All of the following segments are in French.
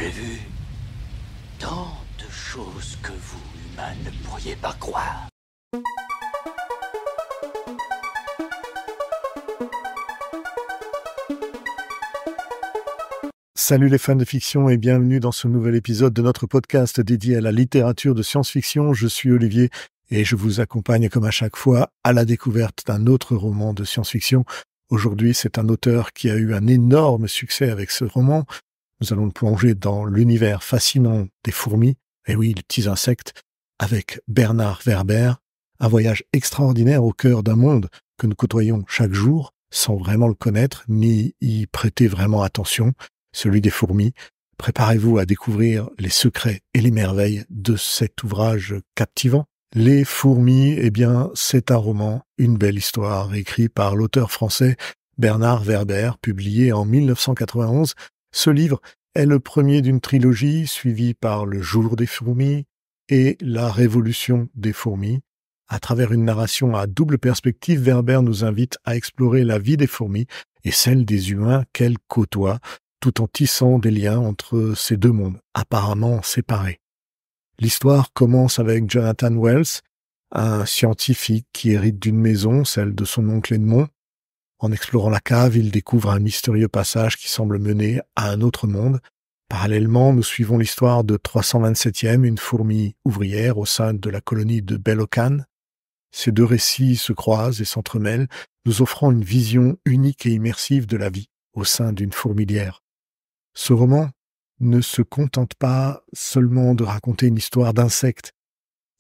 J'ai vu tant de choses que vous, humains, ne pourriez pas croire. Salut les fans de fiction et bienvenue dans ce nouvel épisode de notre podcast dédié à la littérature de science-fiction. Je suis Olivier et je vous accompagne comme à chaque fois à la découverte d'un autre roman de science-fiction. Aujourd'hui, c'est un auteur qui a eu un énorme succès avec ce roman. Nous allons le plonger dans l'univers fascinant des fourmis, et oui, les petits insectes, avec Bernard Werber, un voyage extraordinaire au cœur d'un monde que nous côtoyons chaque jour, sans vraiment le connaître, ni y prêter vraiment attention, celui des fourmis. Préparez-vous à découvrir les secrets et les merveilles de cet ouvrage captivant. Les fourmis, eh bien, c'est un roman, une belle histoire, écrit par l'auteur français Bernard Werber, publié en 1991. Ce livre est le premier d'une trilogie suivie par Le Jour des fourmis et La Révolution des fourmis. À travers une narration à double perspective, Werber nous invite à explorer la vie des fourmis et celle des humains qu'elles côtoient, tout en tissant des liens entre ces deux mondes, apparemment séparés. L'histoire commence avec Jonathan Wells, un scientifique qui hérite d'une maison, celle de son oncle Edmond. En explorant la cave, il découvre un mystérieux passage qui semble mener à un autre monde. Parallèlement, nous suivons l'histoire de 327e, une fourmi ouvrière au sein de la colonie de Belocan. Ces deux récits se croisent et s'entremêlent, nous offrant une vision unique et immersive de la vie au sein d'une fourmilière. Ce roman ne se contente pas seulement de raconter une histoire d'insectes.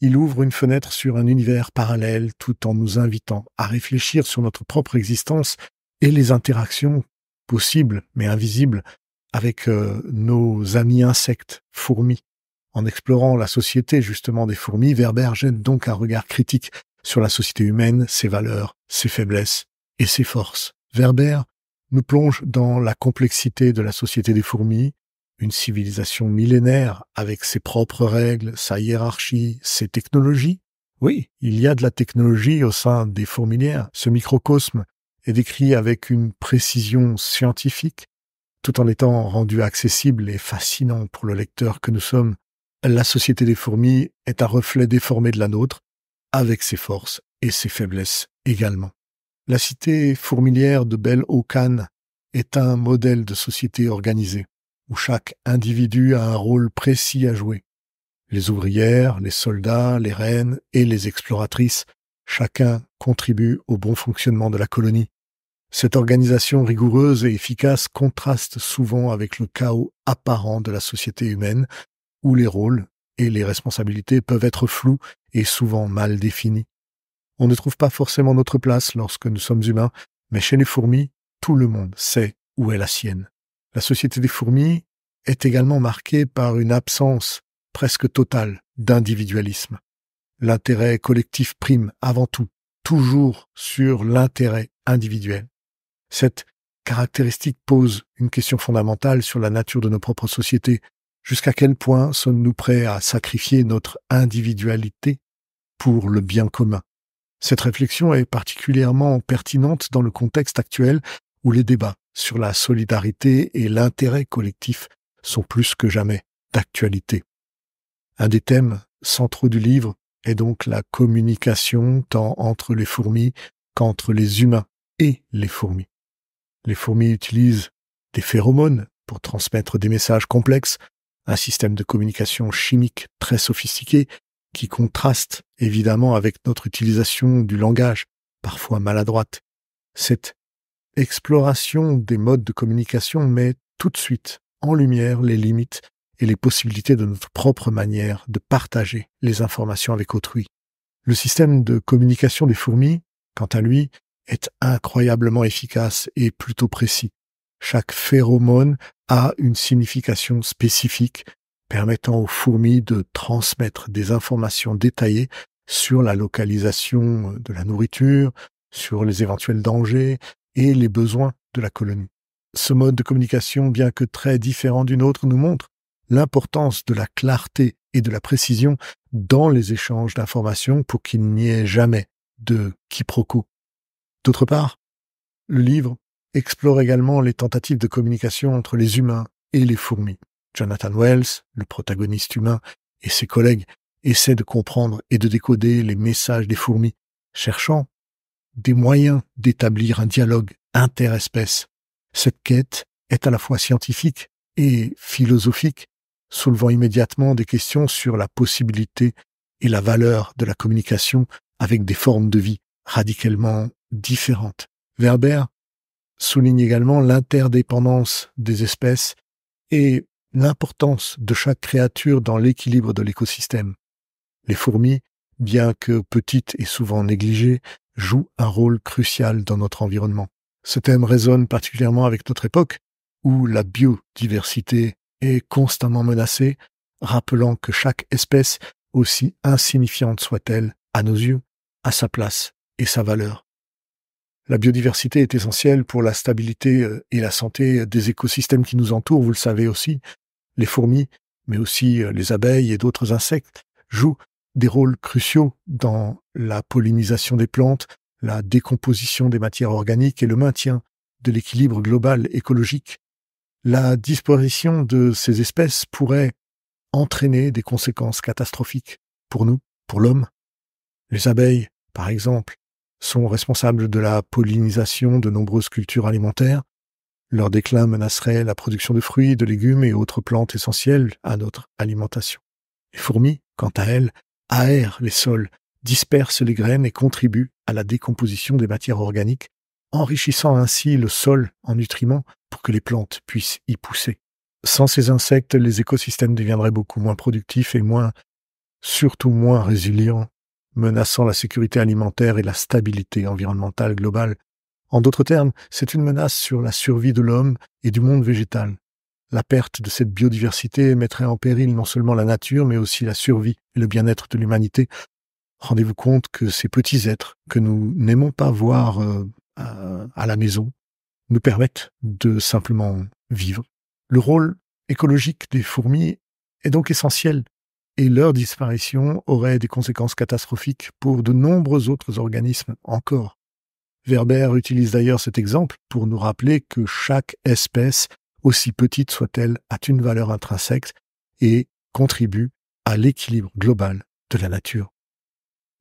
Il ouvre une fenêtre sur un univers parallèle tout en nous invitant à réfléchir sur notre propre existence et les interactions possibles mais invisibles avec nos amis insectes, fourmis. En explorant la société justement des fourmis, Werber jette donc un regard critique sur la société humaine, ses valeurs, ses faiblesses et ses forces. Werber nous plonge dans la complexité de la société des fourmis, une civilisation millénaire avec ses propres règles, sa hiérarchie, ses technologies. Oui, il y a de la technologie au sein des fourmilières. Ce microcosme est décrit avec une précision scientifique, tout en étant rendu accessible et fascinant pour le lecteur que nous sommes. La société des fourmis est un reflet déformé de la nôtre, avec ses forces et ses faiblesses également. La cité fourmilière de Bel-Aucan est un modèle de société organisée, où chaque individu a un rôle précis à jouer. Les ouvrières, les soldats, les reines et les exploratrices, chacun contribue au bon fonctionnement de la colonie. Cette organisation rigoureuse et efficace contraste souvent avec le chaos apparent de la société humaine, où les rôles et les responsabilités peuvent être flous et souvent mal définis. On ne trouve pas forcément notre place lorsque nous sommes humains, mais chez les fourmis, tout le monde sait où est la sienne. La société des fourmis est également marquée par une absence presque totale d'individualisme. L'intérêt collectif prime avant tout, toujours sur l'intérêt individuel. Cette caractéristique pose une question fondamentale sur la nature de nos propres sociétés. Jusqu'à quel point sommes-nous prêts à sacrifier notre individualité pour le bien commun? Cette réflexion est particulièrement pertinente dans le contexte actuel où les débats sur la solidarité et l'intérêt collectif sont plus que jamais d'actualité. Un des thèmes centraux du livre est donc la communication tant entre les fourmis qu'entre les humains et les fourmis. Les fourmis utilisent des phéromones pour transmettre des messages complexes, un système de communication chimique très sophistiqué qui contraste évidemment avec notre utilisation du langage, parfois maladroite. Cette exploration des modes de communication met tout de suite en lumière les limites et les possibilités de notre propre manière de partager les informations avec autrui. Le système de communication des fourmis, quant à lui, est incroyablement efficace et plutôt précis. Chaque phéromone a une signification spécifique, permettant aux fourmis de transmettre des informations détaillées sur la localisation de la nourriture, sur les éventuels dangers et les besoins de la colonie. Ce mode de communication, bien que très différent d'une autre, nous montre l'importance de la clarté et de la précision dans les échanges d'informations pour qu'il n'y ait jamais de quiproquo. D'autre part, le livre explore également les tentatives de communication entre les humains et les fourmis. Jonathan Wells, le protagoniste humain, et ses collègues essaient de comprendre et de décoder les messages des fourmis, cherchant des moyens d'établir un dialogue interespèces. Cette quête est à la fois scientifique et philosophique, soulevant immédiatement des questions sur la possibilité et la valeur de la communication avec des formes de vie radicalement différentes. Werber souligne également l'interdépendance des espèces et l'importance de chaque créature dans l'équilibre de l'écosystème. Les fourmis, bien que petites et souvent négligées, jouent un rôle crucial dans notre environnement. Ce thème résonne particulièrement avec notre époque, où la biodiversité est constamment menacée, rappelant que chaque espèce, aussi insignifiante soit-elle, à nos yeux, a sa place et sa valeur. La biodiversité est essentielle pour la stabilité et la santé des écosystèmes qui nous entourent, vous le savez aussi. Les fourmis, mais aussi les abeilles et d'autres insectes, jouent des rôles cruciaux dans la pollinisation des plantes, la décomposition des matières organiques et le maintien de l'équilibre global écologique. La disparition de ces espèces pourrait entraîner des conséquences catastrophiques pour nous, pour l'homme. Les abeilles, par exemple, sont responsables de la pollinisation de nombreuses cultures alimentaires. Leur déclin menacerait la production de fruits, de légumes et autres plantes essentielles à notre alimentation. Les fourmis, quant à elles, aèrent les sols, dispersent les graines et contribuent à la décomposition des matières organiques, enrichissant ainsi le sol en nutriments pour que les plantes puissent y pousser. Sans ces insectes, les écosystèmes deviendraient beaucoup moins productifs et surtout moins résilients, menaçant la sécurité alimentaire et la stabilité environnementale globale. En d'autres termes, c'est une menace sur la survie de l'homme et du monde végétal. La perte de cette biodiversité mettrait en péril non seulement la nature, mais aussi la survie et le bien-être de l'humanité. Rendez-vous compte que ces petits êtres que nous n'aimons pas voir à la maison nous permettent de simplement vivre. Le rôle écologique des fourmis est donc essentiel et leur disparition aurait des conséquences catastrophiques pour de nombreux autres organismes encore. Werber utilise d'ailleurs cet exemple pour nous rappeler que chaque espèce, aussi petite soit-elle, a une valeur intrinsèque et contribue à l'équilibre global de la nature.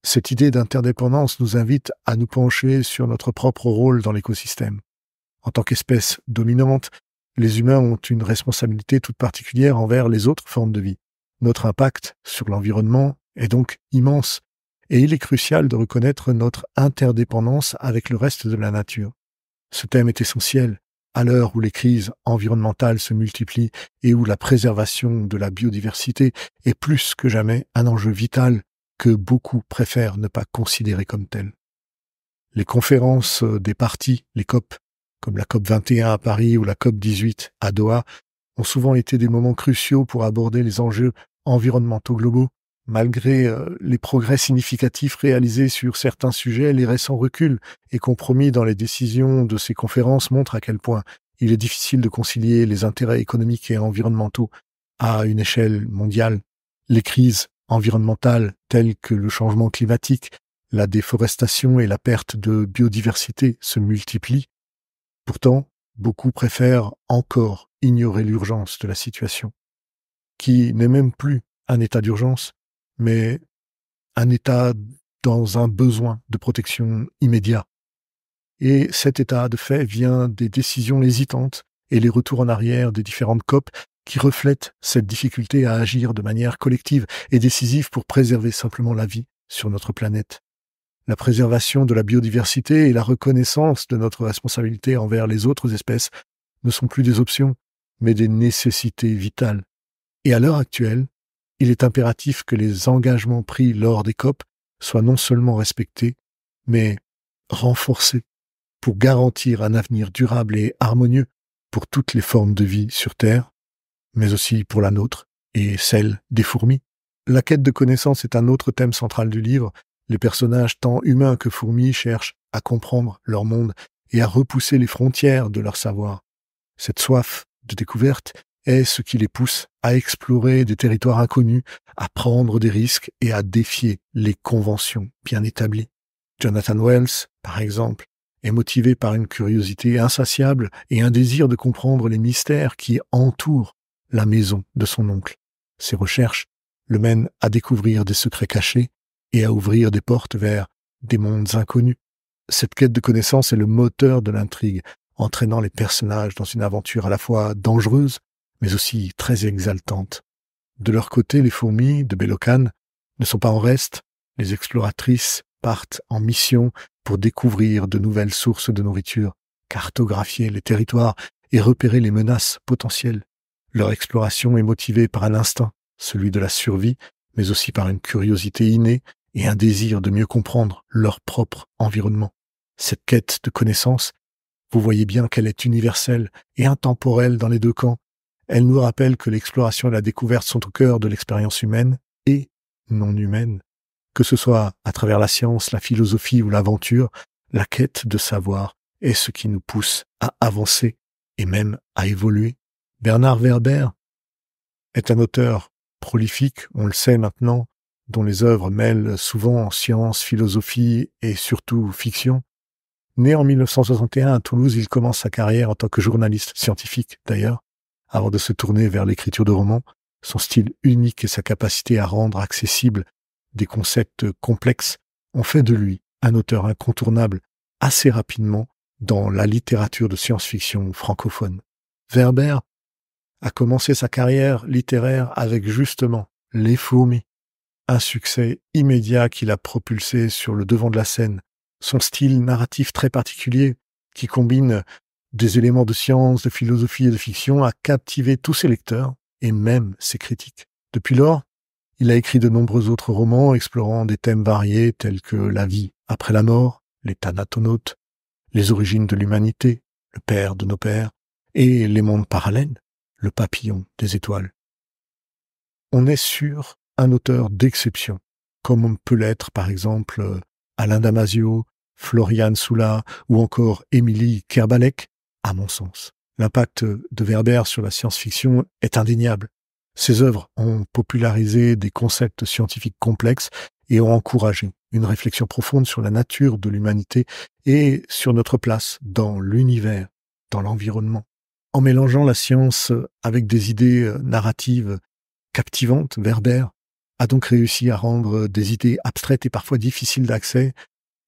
Cette idée d'interdépendance nous invite à nous pencher sur notre propre rôle dans l'écosystème. En tant qu'espèce dominante, les humains ont une responsabilité toute particulière envers les autres formes de vie. Notre impact sur l'environnement est donc immense et il est crucial de reconnaître notre interdépendance avec le reste de la nature. Ce thème est essentiel à l'heure où les crises environnementales se multiplient et où la préservation de la biodiversité est plus que jamais un enjeu vital que beaucoup préfèrent ne pas considérer comme tel. Les conférences des parties, les COP, comme la COP 21 à Paris ou la COP 18 à Doha, ont souvent été des moments cruciaux pour aborder les enjeux environnementaux globaux. Malgré les progrès significatifs réalisés sur certains sujets, les récents reculs et compromis dans les décisions de ces conférences montrent à quel point il est difficile de concilier les intérêts économiques et environnementaux à une échelle mondiale. Les crises environnementales telles que le changement climatique, la déforestation et la perte de biodiversité se multiplient. Pourtant, beaucoup préfèrent encore ignorer l'urgence de la situation, qui n'est même plus un état d'urgence, mais un état dans un besoin de protection immédiat. Et cet état de fait vient des décisions hésitantes et les retours en arrière des différentes COP qui reflètent cette difficulté à agir de manière collective et décisive pour préserver simplement la vie sur notre planète. La préservation de la biodiversité et la reconnaissance de notre responsabilité envers les autres espèces ne sont plus des options, mais des nécessités vitales. Et à l'heure actuelle, il est impératif que les engagements pris lors des COP soient non seulement respectés, mais renforcés pour garantir un avenir durable et harmonieux pour toutes les formes de vie sur Terre, mais aussi pour la nôtre et celle des fourmis. La quête de connaissance est un autre thème central du livre. Les personnages tant humains que fourmis cherchent à comprendre leur monde et à repousser les frontières de leur savoir. Cette soif de découverte est ce qui les pousse à explorer des territoires inconnus, à prendre des risques et à défier les conventions bien établies. Jonathan Wells, par exemple, est motivé par une curiosité insatiable et un désir de comprendre les mystères qui entourent la maison de son oncle. Ses recherches le mènent à découvrir des secrets cachés et à ouvrir des portes vers des mondes inconnus. Cette quête de connaissance est le moteur de l'intrigue, entraînant les personnages dans une aventure à la fois dangereuse, mais aussi très exaltante. De leur côté, les fourmis de Belokan ne sont pas en reste. Les exploratrices partent en mission pour découvrir de nouvelles sources de nourriture, cartographier les territoires et repérer les menaces potentielles. Leur exploration est motivée par un instinct, celui de la survie, mais aussi par une curiosité innée et un désir de mieux comprendre leur propre environnement. Cette quête de connaissance, vous voyez bien qu'elle est universelle et intemporelle dans les deux camps. Elle nous rappelle que l'exploration et la découverte sont au cœur de l'expérience humaine et non humaine. Que ce soit à travers la science, la philosophie ou l'aventure, la quête de savoir est ce qui nous pousse à avancer et même à évoluer. Bernard Werber est un auteur prolifique, on le sait maintenant, dont les œuvres mêlent souvent science, philosophie et surtout fiction. Né en 1961 à Toulouse, il commence sa carrière en tant que journaliste scientifique d'ailleurs, avant de se tourner vers l'écriture de romans. Son style unique et sa capacité à rendre accessibles des concepts complexes ont fait de lui un auteur incontournable assez rapidement dans la littérature de science-fiction francophone. Werber a commencé sa carrière littéraire avec justement Les Fourmis, un succès immédiat qui l'a propulsé sur le devant de la scène. Son style narratif très particulier, qui combine des éléments de science, de philosophie et de fiction, a captivé tous ses lecteurs et même ses critiques. Depuis lors, il a écrit de nombreux autres romans explorant des thèmes variés tels que la vie après la mort, les thanatonautes, les origines de l'humanité, le père de nos pères, et les mondes parallèles, le papillon des étoiles. On est sur un auteur d'exception, comme on peut l'être par exemple Alain Damasio, Florian Soula ou encore Émilie Kerbalek, à mon sens. L'impact de Werber sur la science-fiction est indéniable. Ses œuvres ont popularisé des concepts scientifiques complexes et ont encouragé une réflexion profonde sur la nature de l'humanité et sur notre place dans l'univers, dans l'environnement. En mélangeant la science avec des idées narratives captivantes, Werber a donc réussi à rendre des idées abstraites et parfois difficiles d'accès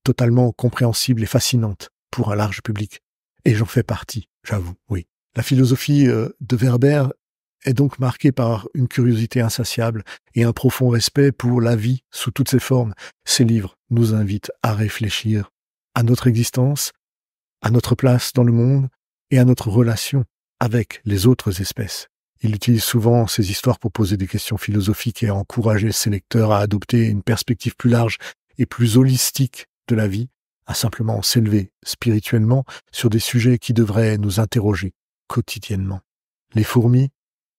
totalement compréhensibles et fascinantes pour un large public. Et j'en fais partie, j'avoue, oui. La philosophie de Werber est donc marquée par une curiosité insatiable et un profond respect pour la vie sous toutes ses formes. Ses livres nous invitent à réfléchir à notre existence, à notre place dans le monde et à notre relation avec les autres espèces. Il utilise souvent ces histoires pour poser des questions philosophiques et encourager ses lecteurs à adopter une perspective plus large et plus holistique de la vie, à simplement s'élever spirituellement sur des sujets qui devraient nous interroger quotidiennement. Les fourmis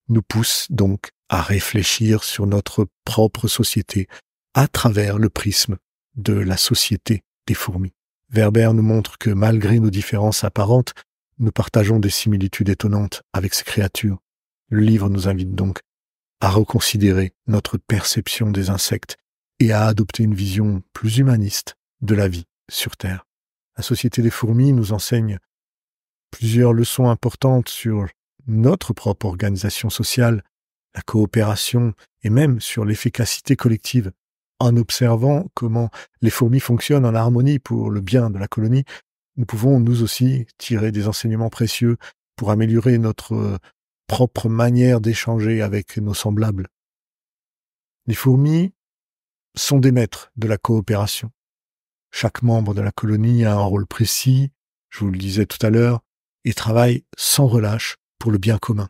nous poussent donc à réfléchir sur notre propre société à travers le prisme de la société des fourmis. Werber nous montre que malgré nos différences apparentes, nous partageons des similitudes étonnantes avec ces créatures. Le livre nous invite donc à reconsidérer notre perception des insectes et à adopter une vision plus humaniste de la vie sur Terre. La société des fourmis nous enseigne plusieurs leçons importantes sur notre propre organisation sociale, la coopération et même sur l'efficacité collective. En observant comment les fourmis fonctionnent en harmonie pour le bien de la colonie, nous pouvons nous aussi tirer des enseignements précieux pour améliorer notre propre manière d'échanger avec nos semblables. Les fourmis sont des maîtres de la coopération. Chaque membre de la colonie a un rôle précis, je vous le disais tout à l'heure, et travaille sans relâche pour le bien commun.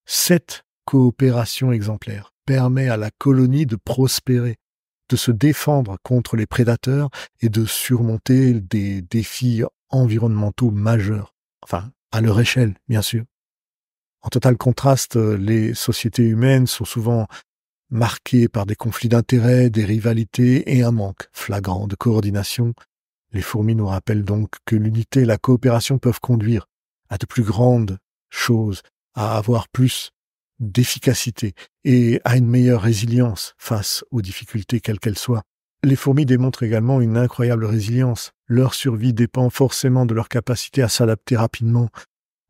Cette coopération exemplaire permet à la colonie de prospérer, de se défendre contre les prédateurs et de surmonter des défis environnementaux majeurs, enfin, à leur échelle, bien sûr. En total contraste, les sociétés humaines sont souvent marquées par des conflits d'intérêts, des rivalités et un manque flagrant de coordination. Les fourmis nous rappellent donc que l'unité et la coopération peuvent conduire à de plus grandes choses, à avoir plus d'efficacité et à une meilleure résilience face aux difficultés quelles qu'elles soient. Les fourmis démontrent également une incroyable résilience. Leur survie dépend forcément de leur capacité à s'adapter rapidement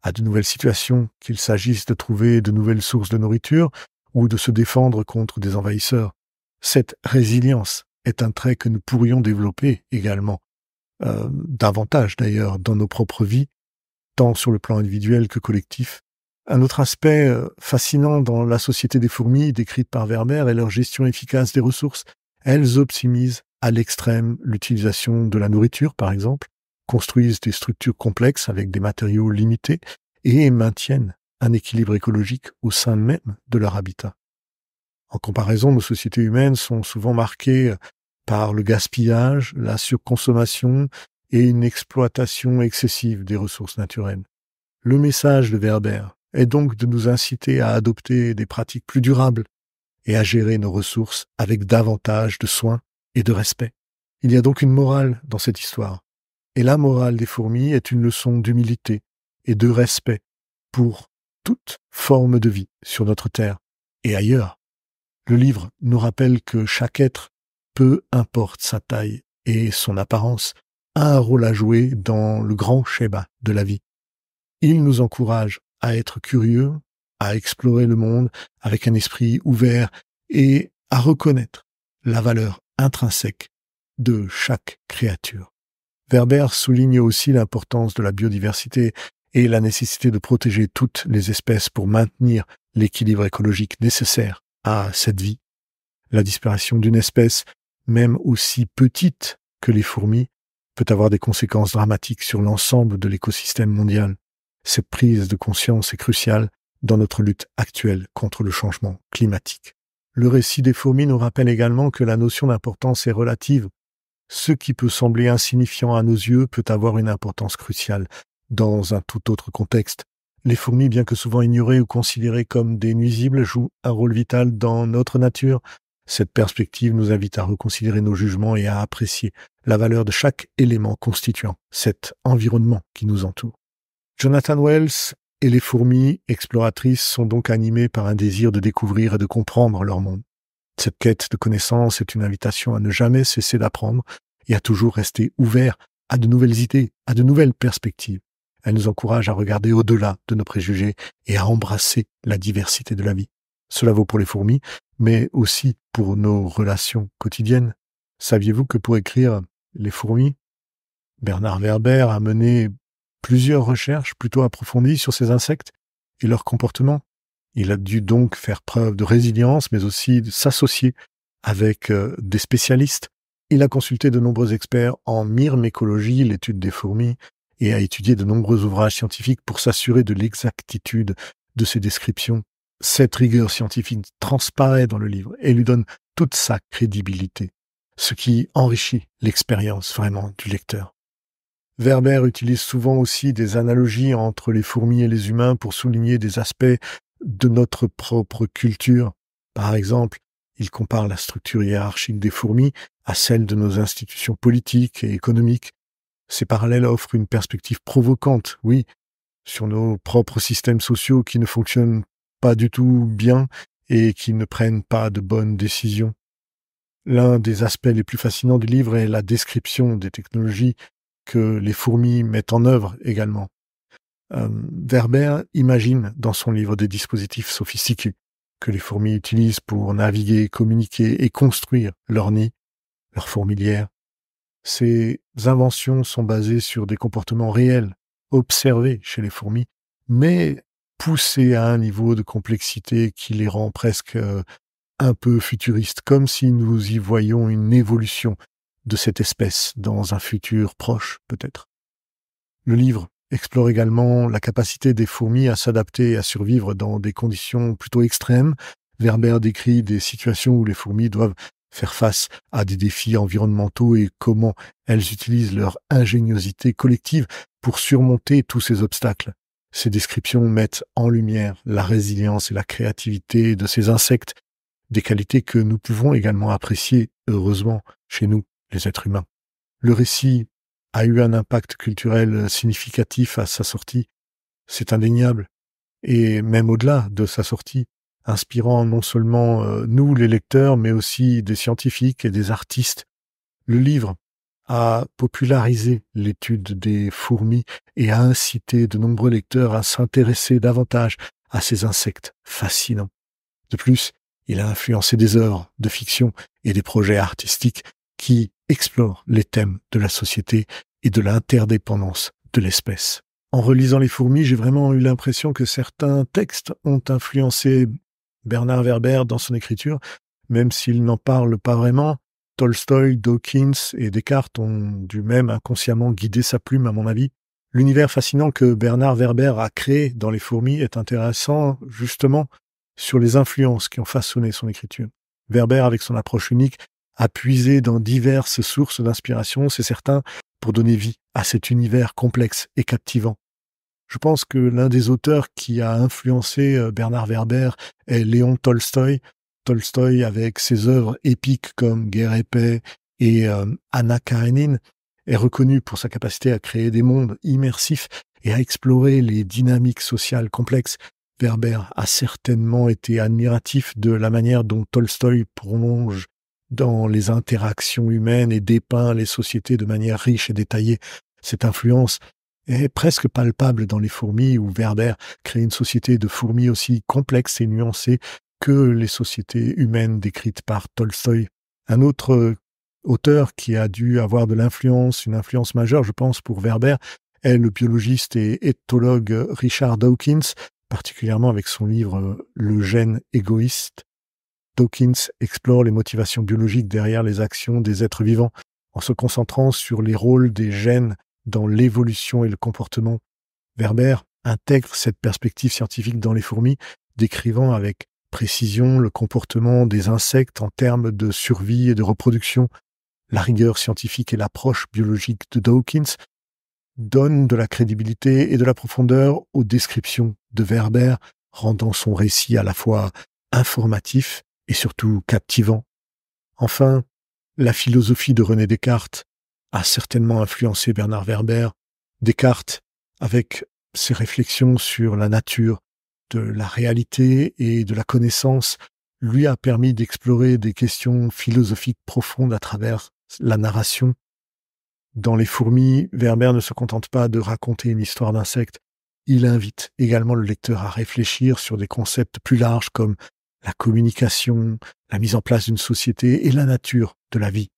à de nouvelles situations, qu'il s'agisse de trouver de nouvelles sources de nourriture ou de se défendre contre des envahisseurs. Cette résilience est un trait que nous pourrions développer également, davantage d'ailleurs, dans nos propres vies, tant sur le plan individuel que collectif. Un autre aspect fascinant dans la société des fourmis, décrite par Werber, est leur gestion efficace des ressources. Elles optimisent à l'extrême l'utilisation de la nourriture, par exemple, construisent des structures complexes avec des matériaux limités et maintiennent un équilibre écologique au sein même de leur habitat. En comparaison, nos sociétés humaines sont souvent marquées par le gaspillage, la surconsommation et une exploitation excessive des ressources naturelles. Le message de Werber est donc de nous inciter à adopter des pratiques plus durables et à gérer nos ressources avec davantage de soin et de respect. Il y a donc une morale dans cette histoire. Et la morale des fourmis est une leçon d'humilité et de respect pour toute forme de vie sur notre terre et ailleurs. Le livre nous rappelle que chaque être, peu importe sa taille et son apparence, a un rôle à jouer dans le grand schéma de la vie. Il nous encourage à être curieux, à explorer le monde avec un esprit ouvert et à reconnaître la valeur intrinsèque de chaque créature. Werber souligne aussi l'importance de la biodiversité et la nécessité de protéger toutes les espèces pour maintenir l'équilibre écologique nécessaire à cette vie. La disparition d'une espèce, même aussi petite que les fourmis, peut avoir des conséquences dramatiques sur l'ensemble de l'écosystème mondial. Cette prise de conscience est cruciale dans notre lutte actuelle contre le changement climatique. Le récit des fourmis nous rappelle également que la notion d'importance est relative. Ce qui peut sembler insignifiant à nos yeux peut avoir une importance cruciale dans un tout autre contexte. Les fourmis, bien que souvent ignorées ou considérées comme des nuisibles, jouent un rôle vital dans notre nature. Cette perspective nous invite à reconsidérer nos jugements et à apprécier la valeur de chaque élément constituant cet environnement qui nous entoure. Jonathan Wells et les fourmis exploratrices sont donc animés par un désir de découvrir et de comprendre leur monde. Cette quête de connaissance est une invitation à ne jamais cesser d'apprendre et à toujours rester ouvert à de nouvelles idées, à de nouvelles perspectives. Elle nous encourage à regarder au-delà de nos préjugés et à embrasser la diversité de la vie. Cela vaut pour les fourmis, mais aussi pour nos relations quotidiennes. Saviez-vous que pour écrire Les fourmis, Bernard Werber a mené plusieurs recherches plutôt approfondies sur ces insectes et leur comportement? Il a dû donc faire preuve de résilience, mais aussi de s'associer avec des spécialistes. Il a consulté de nombreux experts en myrmécologie, l'étude des fourmis, et a étudié de nombreux ouvrages scientifiques pour s'assurer de l'exactitude de ces descriptions. Cette rigueur scientifique transparaît dans le livre et lui donne toute sa crédibilité, ce qui enrichit l'expérience vraiment du lecteur. Werber utilise souvent aussi des analogies entre les fourmis et les humains pour souligner des aspects de notre propre culture. Par exemple, il compare la structure hiérarchique des fourmis à celle de nos institutions politiques et économiques. Ces parallèles offrent une perspective provocante, oui, sur nos propres systèmes sociaux qui ne fonctionnent pas du tout bien et qui ne prennent pas de bonnes décisions. L'un des aspects les plus fascinants du livre est la description des technologies que les fourmis mettent en œuvre également. Werber imagine dans son livre des dispositifs sophistiqués que les fourmis utilisent pour naviguer, communiquer et construire leur nid, leur fourmilière. Ces inventions sont basées sur des comportements réels, observés chez les fourmis, mais poussés à un niveau de complexité qui les rend presque un peu futuristes, comme si nous y voyions une évolution de cette espèce dans un futur proche, peut-être. Le livre explore également la capacité des fourmis à s'adapter et à survivre dans des conditions plutôt extrêmes. Werber décrit des situations où les fourmis doivent faire face à des défis environnementaux et comment elles utilisent leur ingéniosité collective pour surmonter tous ces obstacles. Ces descriptions mettent en lumière la résilience et la créativité de ces insectes, des qualités que nous pouvons également apprécier, heureusement, chez nous, les êtres humains. Le récit a eu un impact culturel significatif à sa sortie, c'est indéniable, et même au-delà de sa sortie, inspirant non seulement nous, les lecteurs, mais aussi des scientifiques et des artistes. Le livre a popularisé l'étude des fourmis et a incité de nombreux lecteurs à s'intéresser davantage à ces insectes fascinants. De plus, il a influencé des œuvres de fiction et des projets artistiques qui explorent les thèmes de la société et de l'interdépendance de l'espèce. En relisant Les Fourmis, j'ai vraiment eu l'impression que certains textes ont influencé Bernard Werber dans son écriture, même s'il n'en parle pas vraiment. Tolstoï, Dawkins et Descartes ont dû même inconsciemment guider sa plume, à mon avis. L'univers fascinant que Bernard Werber a créé dans Les Fourmis est intéressant, justement, sur les influences qui ont façonné son écriture. Werber, avec son approche unique, a puisé dans diverses sources d'inspiration, c'est certain, pour donner vie à cet univers complexe et captivant. Je pense que l'un des auteurs qui a influencé Bernard Werber est Léon Tolstoï. Tolstoï, avec ses œuvres épiques comme Guerre et paix et Anna Karénine, est reconnu pour sa capacité à créer des mondes immersifs et à explorer les dynamiques sociales complexes. Werber a certainement été admiratif de la manière dont Tolstoï plonge dans les interactions humaines et dépeint les sociétés de manière riche et détaillée. Cette influence est presque palpable dans Les Fourmis, où Werber crée une société de fourmis aussi complexe et nuancée que les sociétés humaines décrites par Tolstoï. Un autre auteur qui a dû avoir de l'influence, une influence majeure, je pense, pour Werber, est le biologiste et éthologue Richard Dawkins, particulièrement avec son livre « Le gène égoïste ». Dawkins explore les motivations biologiques derrière les actions des êtres vivants, en se concentrant sur les rôles des gènes dans l'évolution et le comportement. Werber intègre cette perspective scientifique dans Les Fourmis, décrivant avec précision le comportement des insectes en termes de survie et de reproduction. La rigueur scientifique et l'approche biologique de Dawkins donnent de la crédibilité et de la profondeur aux descriptions de Werber, rendant son récit à la fois informatif et surtout captivant. Enfin, la philosophie de René Descartes a certainement influencé Bernard Werber. Descartes, avec ses réflexions sur la nature, de la réalité et de la connaissance, lui a permis d'explorer des questions philosophiques profondes à travers la narration. Dans Les Fourmis, Werber ne se contente pas de raconter une histoire d'insectes, il invite également le lecteur à réfléchir sur des concepts plus larges comme la communication, la mise en place d'une société et la nature de la vie.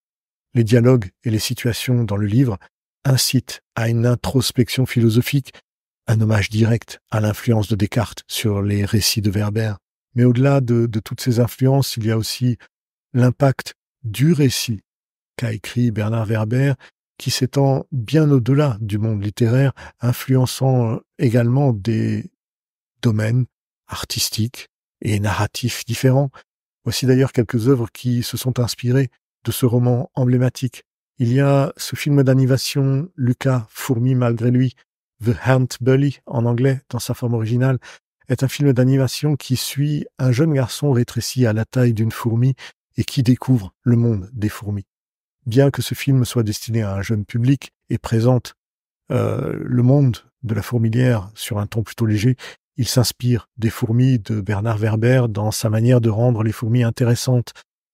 Les dialogues et les situations dans le livre incitent à une introspection philosophique, un hommage direct à l'influence de Descartes sur les récits de Werber. Mais au-delà de toutes ces influences, il y a aussi l'impact du récit qu'a écrit Bernard Werber, qui s'étend bien au-delà du monde littéraire, influençant également des domaines artistiques et narratifs différents. Voici d'ailleurs quelques œuvres qui se sont inspirées de ce roman emblématique. Il y a ce film d'animation Lucas Fourmi malgré lui, The Ant Bully en anglais dans sa forme originale, est un film d'animation qui suit un jeune garçon rétréci à la taille d'une fourmi et qui découvre le monde des fourmis. Bien que ce film soit destiné à un jeune public et présente le monde de la fourmilière sur un ton plutôt léger, il s'inspire des fourmis de Bernard Werber dans sa manière de rendre les fourmis intéressantes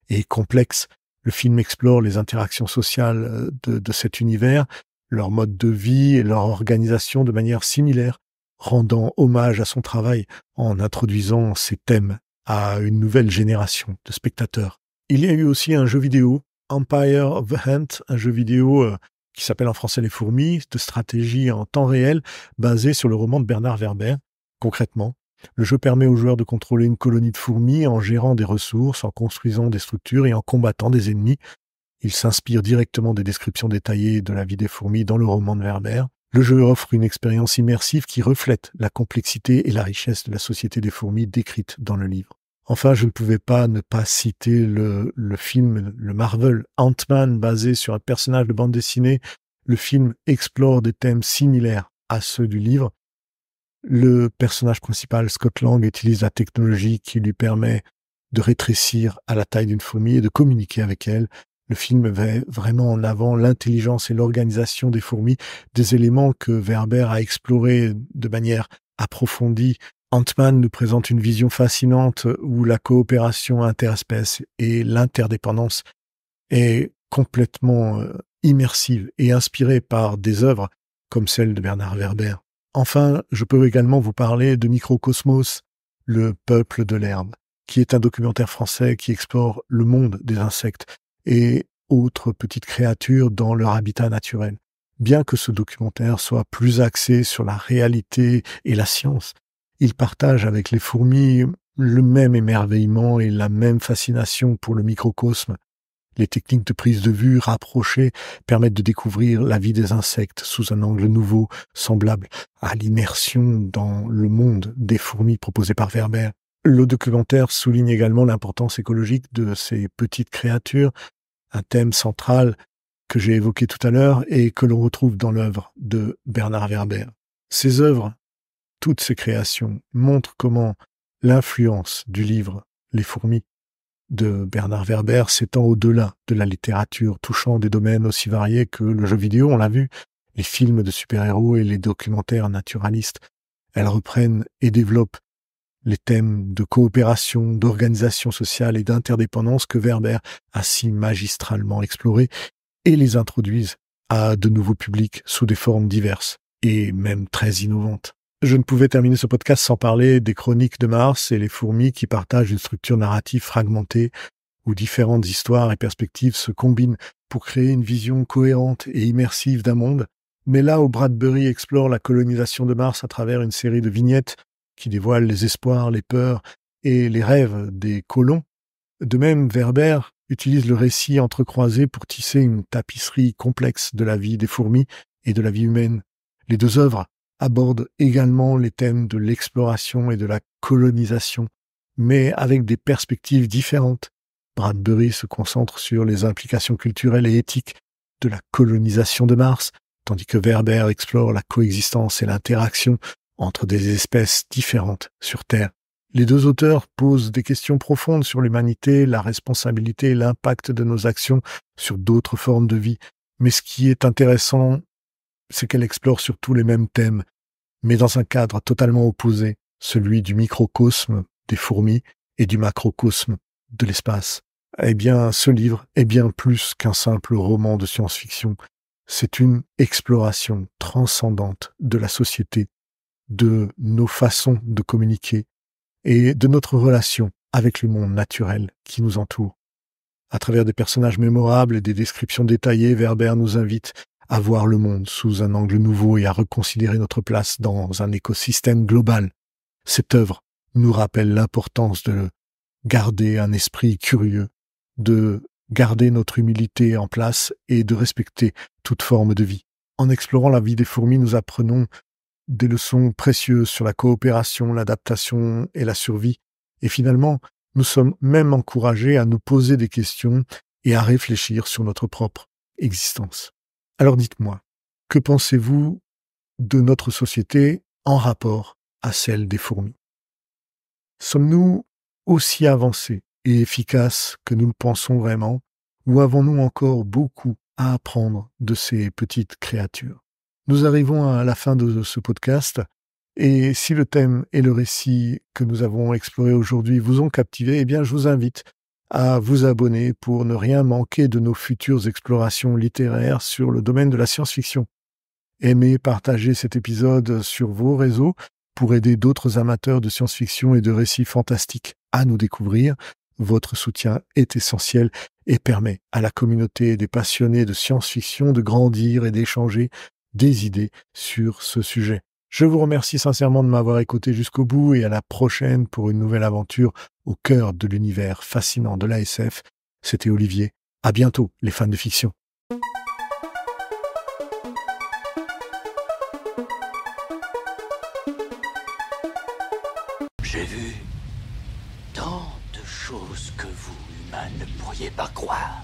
et complexes. Le film explore les interactions sociales de cet univers, leur mode de vie et leur organisation de manière similaire, rendant hommage à son travail en introduisant ces thèmes à une nouvelle génération de spectateurs. Il y a eu aussi un jeu vidéo, Empire of the Ant, un jeu vidéo qui s'appelle en français Les Fourmis, de stratégie en temps réel, basé sur le roman de Bernard Werber. Concrètement, le jeu permet aux joueurs de contrôler une colonie de fourmis en gérant des ressources, en construisant des structures et en combattant des ennemis. Il s'inspire directement des descriptions détaillées de la vie des fourmis dans le roman de Werber. Le jeu offre une expérience immersive qui reflète la complexité et la richesse de la société des fourmis décrite dans le livre. Enfin, je ne pouvais pas ne pas citer le film, le Marvel Ant-Man, basé sur un personnage de bande dessinée. Le film explore des thèmes similaires à ceux du livre. Le personnage principal, Scott Lang, utilise la technologie qui lui permet de rétrécir à la taille d'une fourmi et de communiquer avec elle. Le film met vraiment en avant l'intelligence et l'organisation des fourmis, des éléments que Werber a explorés de manière approfondie. Ant-Man nous présente une vision fascinante où la coopération interespèce et l'interdépendance est complètement immersive et inspirée par des œuvres comme celle de Bernard Werber. Enfin, je peux également vous parler de Microcosmos, le peuple de l'herbe, qui est un documentaire français qui explore le monde des insectes et autres petites créatures dans leur habitat naturel. Bien que ce documentaire soit plus axé sur la réalité et la science, il partage avec les fourmis le même émerveillement et la même fascination pour le microcosme. Les techniques de prise de vue rapprochées permettent de découvrir la vie des insectes sous un angle nouveau, semblable à l'immersion dans le monde des fourmis proposée par Werber. Le documentaire souligne également l'importance écologique de ces petites créatures, un thème central que j'ai évoqué tout à l'heure et que l'on retrouve dans l'œuvre de Bernard Werber. Ces œuvres, toutes ces créations, montrent comment l'influence du livre Les fourmis de Bernard Werber s'étend au-delà de la littérature, touchant des domaines aussi variés que le jeu vidéo, on l'a vu, les films de super-héros et les documentaires naturalistes. Elles reprennent et développent les thèmes de coopération, d'organisation sociale et d'interdépendance que Werber a si magistralement explorés et les introduisent à de nouveaux publics sous des formes diverses et même très innovantes. Je ne pouvais terminer ce podcast sans parler des chroniques de Mars et les fourmis qui partagent une structure narrative fragmentée où différentes histoires et perspectives se combinent pour créer une vision cohérente et immersive d'un monde. Mais là où Bradbury explore la colonisation de Mars à travers une série de vignettes qui dévoilent les espoirs, les peurs et les rêves des colons, de même Werber utilise le récit entrecroisé pour tisser une tapisserie complexe de la vie des fourmis et de la vie humaine. Les deux œuvres aborde également les thèmes de l'exploration et de la colonisation, mais avec des perspectives différentes. Bradbury se concentre sur les implications culturelles et éthiques de la colonisation de Mars, tandis que Werber explore la coexistence et l'interaction entre des espèces différentes sur Terre. Les deux auteurs posent des questions profondes sur l'humanité, la responsabilité et l'impact de nos actions sur d'autres formes de vie. Mais ce qui est intéressant, c'est qu'elle explore surtout les mêmes thèmes, mais dans un cadre totalement opposé, celui du microcosme des fourmis et du macrocosme de l'espace. Eh bien, ce livre est bien plus qu'un simple roman de science-fiction. C'est une exploration transcendante de la société, de nos façons de communiquer et de notre relation avec le monde naturel qui nous entoure. À travers des personnages mémorables et des descriptions détaillées, Werber nous invite à voir le monde sous un angle nouveau et à reconsidérer notre place dans un écosystème global. Cette œuvre nous rappelle l'importance de garder un esprit curieux, de garder notre humilité en place et de respecter toute forme de vie. En explorant la vie des fourmis, nous apprenons des leçons précieuses sur la coopération, l'adaptation et la survie. Et finalement, nous sommes même encouragés à nous poser des questions et à réfléchir sur notre propre existence. Alors dites-moi, que pensez-vous de notre société en rapport à celle des fourmis? Sommes-nous aussi avancés et efficaces que nous le pensons vraiment, ou avons-nous encore beaucoup à apprendre de ces petites créatures? Nous arrivons à la fin de ce podcast, et si le thème et le récit que nous avons exploré aujourd'hui vous ont captivé, eh bien je vous invite à vous abonner pour ne rien manquer de nos futures explorations littéraires sur le domaine de la science-fiction. Aimez partager cet épisode sur vos réseaux pour aider d'autres amateurs de science-fiction et de récits fantastiques à nous découvrir. Votre soutien est essentiel et permet à la communauté des passionnés de science-fiction de grandir et d'échanger des idées sur ce sujet. Je vous remercie sincèrement de m'avoir écouté jusqu'au bout et à la prochaine pour une nouvelle aventure au cœur de l'univers fascinant de l'ASF. C'était Olivier. À bientôt, les fans de fiction. J'ai vu tant de choses que vous, humains, ne pourriez pas croire.